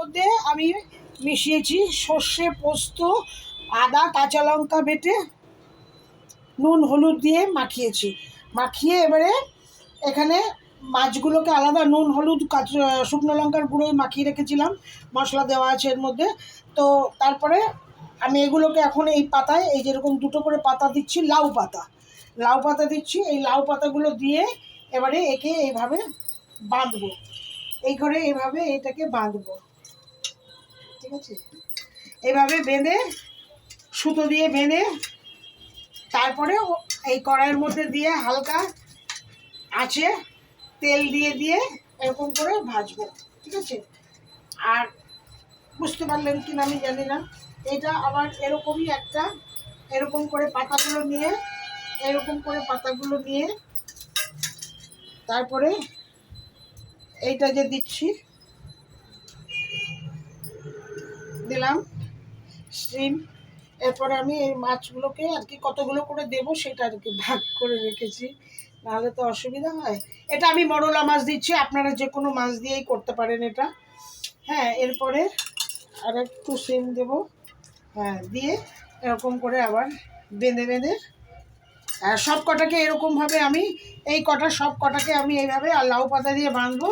মধ্যে আমি মিশিয়েছি সর্ষে, পোস্ত, আদা, কাঁচা লঙ্কা বেটে নুন হলুদ দিয়ে মাখিয়েছি। মাখিয়ে এবারে এখানে মাছগুলোকে আলাদা নুন হলুদ শুকনো লঙ্কার গুঁড়োই মাখিয়ে রেখেছিলাম, মশলা দেওয়া আছে এর মধ্যে। তো তারপরে আমি এগুলোকে এখন এই পাতায়, এই যেরকম দুটো করে পাতা দিচ্ছি, লাউ পাতা দিচ্ছি। এই লাউ পাতাগুলো দিয়ে এবারে একে এইভাবে বাঁধবো, এই করে এইভাবে এটাকে বাঁধবো, ঠিক আছে? এইভাবে বেঁধে সুতো দিয়ে বেঁধে তারপরে এই কড়াইয়ের মধ্যে দিয়ে হালকা আছে তেল দিয়ে এরকম করে ভাজবো, ঠিক আছে? আর বুঝতে পারলেন কি না আমি জানি না, এটা আবার এরকমই একটা এরকম করে পাতাগুলো নিয়ে তারপরে এইটা যে দিচ্ছি, দিলাম স্টিম। এরপরে আমি এই মাছগুলোকে আর কি কতগুলো করে দেবো সেটা আর কি ভাগ করে রেখেছি, নাহলে তো অসুবিধা হয়। এটা আমি মরলা মাছ দিচ্ছি, আপনারা যে কোনো মাছ দিয়েই করতে পারেন এটা। হ্যাঁ, এরপরে আর একটু সিম দেবো, হ্যাঁ, দিয়ে এরকম করে আবার বেঁধে সব কটাকে এরকমভাবে আমি সব কটাকে আমি এইভাবে আর লাউ পাতা দিয়ে বাঁধবো,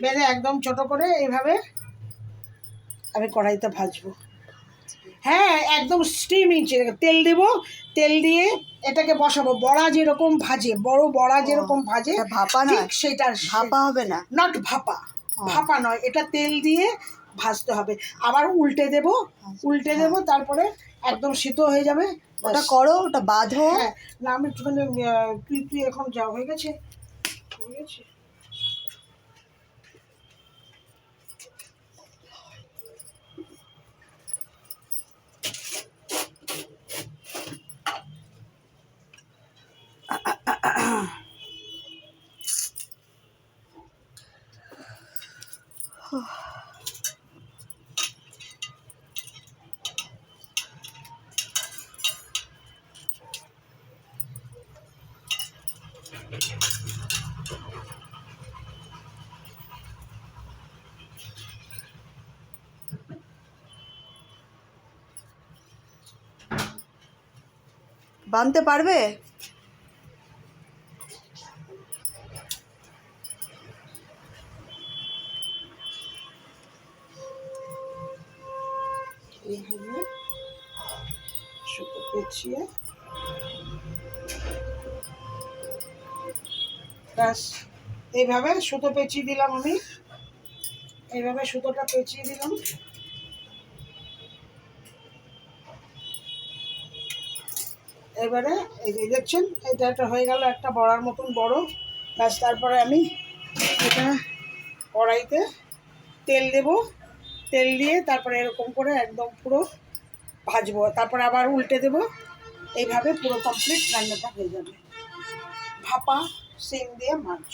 বেঁধে একদম ছোট করে এইভাবে আমি কড়াইতে ভাজবো। হ্যাঁ, একদম স্টিমিং তেল দেবো, তেল দিয়ে এটাকে বসাবো। বড়া যেরকম ভাজে, বড় বড়া যেরকম ভাজে, ভাপা না, সেটা ভাপা হবে না, নট ভাপা নয়, এটা তেল দিয়ে ভাজতে হবে। আবার উল্টে দেবো, তারপরে একদম সিদ্ধ হয়ে যাবে। ওটা করো, ওটা বাঁধো। হ্যাঁ, না আমি একটুখানি তুই এখন যা হয়ে গেছে। বাঁধতে পারবে? এইভাবে সুতো পেঁচিয়ে ব্যাস, এইভাবে সুতো পেঁচিয়ে দিলাম আমি, এইভাবে সুতোটা পেঁচিয়ে দিলাম। এবারে এই যে দেখছেন, এটা হয়ে গেল একটা বড়ার মতন বড়। ব্যাস, তারপরে আমি এটা কড়াইতে তেল দেবো, তেল দিয়ে তারপরে এরকম করে একদম পুরো ভাজবো, তারপরে আবার উল্টে দেবো। এইভাবে পুরো কমপ্লিট রান্নাটা হয়ে যাবে, ভাপা সিম দিয়ে মাছ।